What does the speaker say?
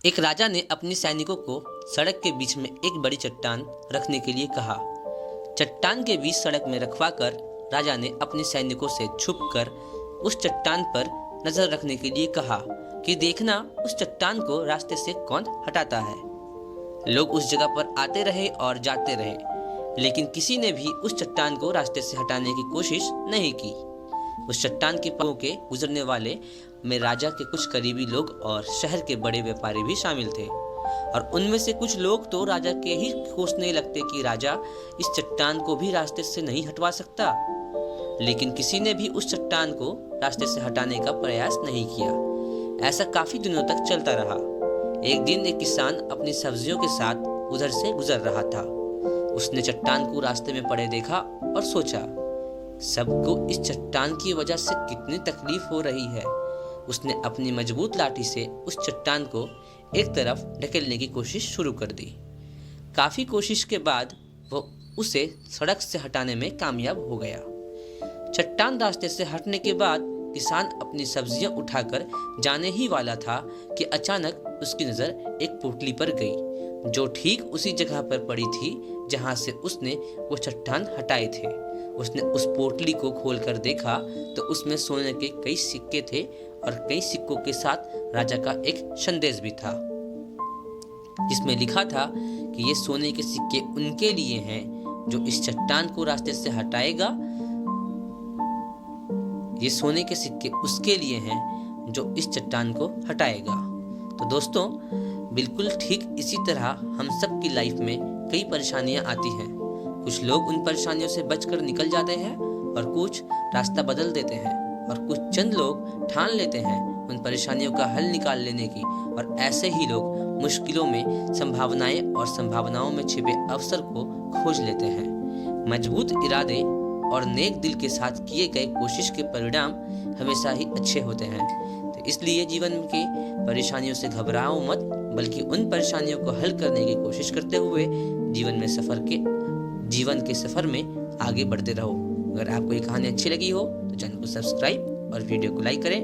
एक राजा ने अपने सैनिकों को सड़क के बीच में एक बड़ी चट्टान रखने के लिए कहा। चट्टान के बीच सड़क में रखवाकर राजा ने अपने सैनिकों से छुपकर उस चट्टान पर नजर रखने के लिए कहा कि देखना उस चट्टान को रास्ते से कौन हटाता है। लोग उस जगह पर आते रहे और जाते रहे, लेकिन किसी ने भी उस चट्टान को रास्ते से हटाने की कोशिश नहीं की। उस चट्टान के पास के गुजरने वाले में राजा के कुछ करीबी लोग और शहर के बड़े व्यापारी भी शामिल थे, और उनमें से कुछ लोग तो राजा के ही कोसने लगते कि राजा इस चट्टान को भी रास्ते से नहीं हटवा सकता। लेकिन किसी ने भी उस चट्टान को रास्ते से हटाने का प्रयास नहीं किया। ऐसा काफी दिनों तक चलता रहा। एक दिन एक किसान अपनी सब्जियों के साथ उधर से गुजर रहा था। उसने चट्टान को रास्ते में पड़े देखा और सोचा, सबको इस चट्टान की वजह से कितनी तकलीफ हो रही है। उसने अपनी मजबूत लाठी से उस चट्टान को एक तरफ ढकेलने की कोशिश शुरू कर दी। काफी कोशिश के बाद वो उसे सड़क से हटाने में कामयाब हो गया। चट्टान रास्ते से हटने के बाद किसान अपनी सब्जियां उठाकर जाने ही वाला था कि अचानक उसकी नजर एक पोटली पर गई, जो ठीक उसी जगह पर पड़ी थी जहां से उसने वो चट्टान हटाए थे। उसने उस पोटली को खोलकर देखा तो उसमें सोने के कई सिक्के थे, और कई सिक्कों के साथ राजा का एक संदेश भी था, जिसमें लिखा था कि ये सोने के सिक्के उनके लिए हैं जो इस चट्टान को रास्ते से हटाएगा। ये सोने के सिक्के उसके लिए हैं जो इस चट्टान को हटाएगा। तो दोस्तों, बिल्कुल ठीक इसी तरह हम सब की लाइफ में कई परेशानियां आती हैं। कुछ लोग उन परेशानियों से बचकर निकल जाते हैं और कुछ रास्ता बदल देते हैं, और कुछ चंद लोग ठान लेते हैं उन परेशानियों का हल निकाल लेने की, और ऐसे ही लोग मुश्किलों में संभावनाएं और संभावनाओं में छिपे अवसर को खोज लेते हैं। मजबूत इरादे और नेक दिल के साथ किए गए कोशिश के परिणाम हमेशा ही अच्छे होते हैं। तो इसलिए जीवन के परेशानियों से घबराओ मत, बल्कि उन परेशानियों को हल करने की कोशिश करते हुए जीवन के सफर में आगे बढ़ते रहो। अगर आपको ये कहानी अच्छी लगी हो तो चैनल को सब्सक्राइब और वीडियो को लाइक करें।